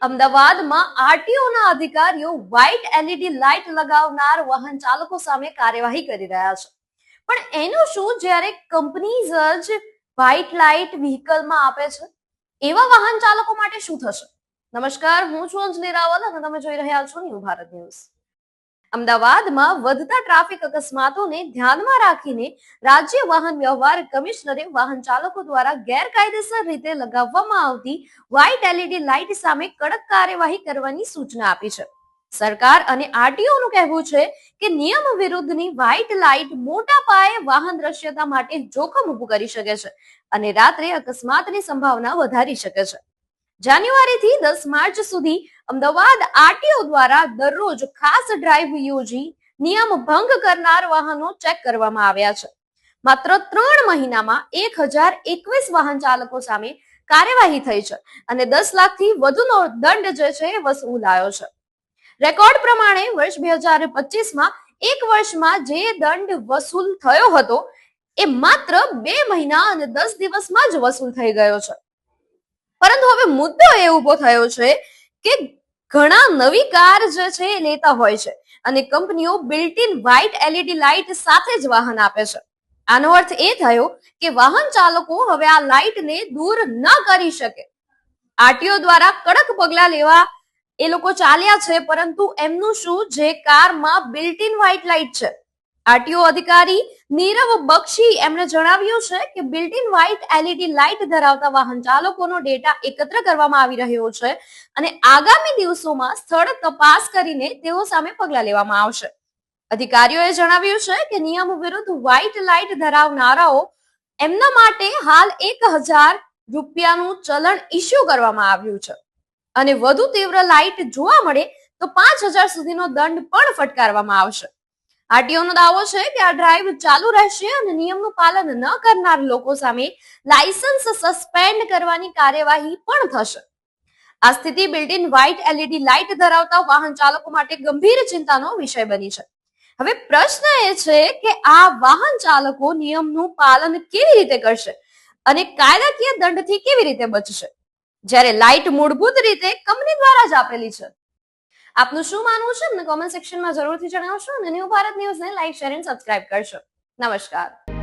અમદાવાદમાં આરટીઓના અધિકારીઓ white LED light લગાવનાર વાહન ચાલકો સામે કાર્યવાહી કરી રહ્યા છે, પણ એનું શું જ્યારે કંપનીઝ જ વ્હાઇટ લાઇટ વ્હીકલમાં આપે છે, એવા વાહન ચાલકો માટે શું થશે? નમસ્કાર, હું છું અંજલિ રાવલ અને તમે જોઈ રહ્યા છો ન્યૂ ભારત ન્યૂઝ. અમદાવાદમાં વધતા ટ્રાફિક અકસ્માતોને ધ્યાનમાં રાખીને રાજ્ય વાહન વ્યવહાર કમિશનરે વાહન ચાલકો દ્વારા ગેરકાયદેસર રીતે લગાવવામાં આવતી વ્હાઇટ એલઈડી લાઇટ સામે કડક કાર્યવાહી કરવાની સૂચના આપી છે. સરકાર અને આરટીઓનું કહેવું છે કે નિયમ વિરુદ્ધની વ્હાઇટ લાઇટ મોટા પાયે વાહન દ્રશ્યતા માટે જોખમ ઊભું કરી શકે છે અને રાત્રે અકસ્માતની સંભાવના વધારી શકે છે. જાન્યુઆરીથી 10 માર્ચ સુધી અમદાવાદ આરટીઓ દ્વારા દરરોજ ખાસ ડ્રાઈવ યોજી નિયમ ભંગ કરનાર વાહનો ચેક કરવામાં આવ્યા છે. માત્ર 3 મહિનામાં 1021 વાહન ચાલકો સામે કાર્યવાહી થઈ છે અને 10 લાખથી વધુનો દંડ જે છે એ વસૂલાયો છે. રેકોર્ડ પ્રમાણે વર્ષ 2025માં એક વર્ષમાં જે દંડ વસૂલ થયો હતો એ માત્ર 2 મહિના અને 10 દિવસમાં જ વસૂલ થઈ ગયો છે. પરંતુ હવે મુદ્દો એ ઉભો થયો છે કે ઘણા નવી કાર જે છે એ લેતા હોય છે અને કંપનીઓ built in white LED light સાથે જ વાહન આપે છે. આનો અર્થ એ થયો કે વાહન ચાલકો હવે આ લાઇટને દૂર ન કરી શકે. આરટીઓ દ્વારા કડક પગલા લેવા એ લોકો ચાલ્યા છે, પરંતુ એમનું શું જે કારમાં બિલ્ટ ઇન વ્હાઇટ લાઇટ છે? આરટીઓ અધિકારી નીરવ બક્ષી એમણે જણાવ્યું છે કે built in white LED light ધરાવતા વાહન ચાલકોનો ડેટા એકત્ર કરવામાં આવી રહ્યો છે અને આગામી દિવસોમાં સ્થળ તપાસ કરીને તેઓ સામે પગલાં લેવામાં આવશે. અધિકારીઓએ જણાવ્યું છે કે નિયમ વિરુદ્ધ વ્હાઇટ લાઇટ ધરાવનારાઓ એમના માટે હાલ 1000 રૂપિયાનું ચલણ ઇસ્યુ કરવામાં આવ્યું છે અને વધુ તીવ્ર લાઇટ જોવા મળે તો 5000 સુધીનો દંડ પણ ફટકારવામાં આવશે. આરટીઓનો દાવો છે કે આ ડ્રાઈવ ચાલુ રહેશે અને નિયમનું પાલન ન કરનાર લોકો સામે લાયસન્સ સસ્પેન્ડ કરવાની કાર્યવાહી પણ થશે. આ સ્થિતિ built in white LED light ધરાવતા વાહન ચાલકો માટે ગંભીર ચિંતાનો વિષય બની છે. હવે પ્રશ્ન એ છે કે આ વાહન ચાલકો નિયમનું પાલન કેવી રીતે કરશે અને કાયદાકીય દંડથી કેવી રીતે બચશે, જ્યારે લાઇટ મૂળભૂત રીતે કંપની દ્વારા જ આપેલી છે? આપનું શું માનવું છે? અમને કોમેન્ટ સેક્શનમાં જરૂરથી જણાવશો અને ન્યૂ ભારત ન્યૂઝને લાઈક, શેર અને સબસ્ક્રાઇબ કરશો. નમસ્કાર.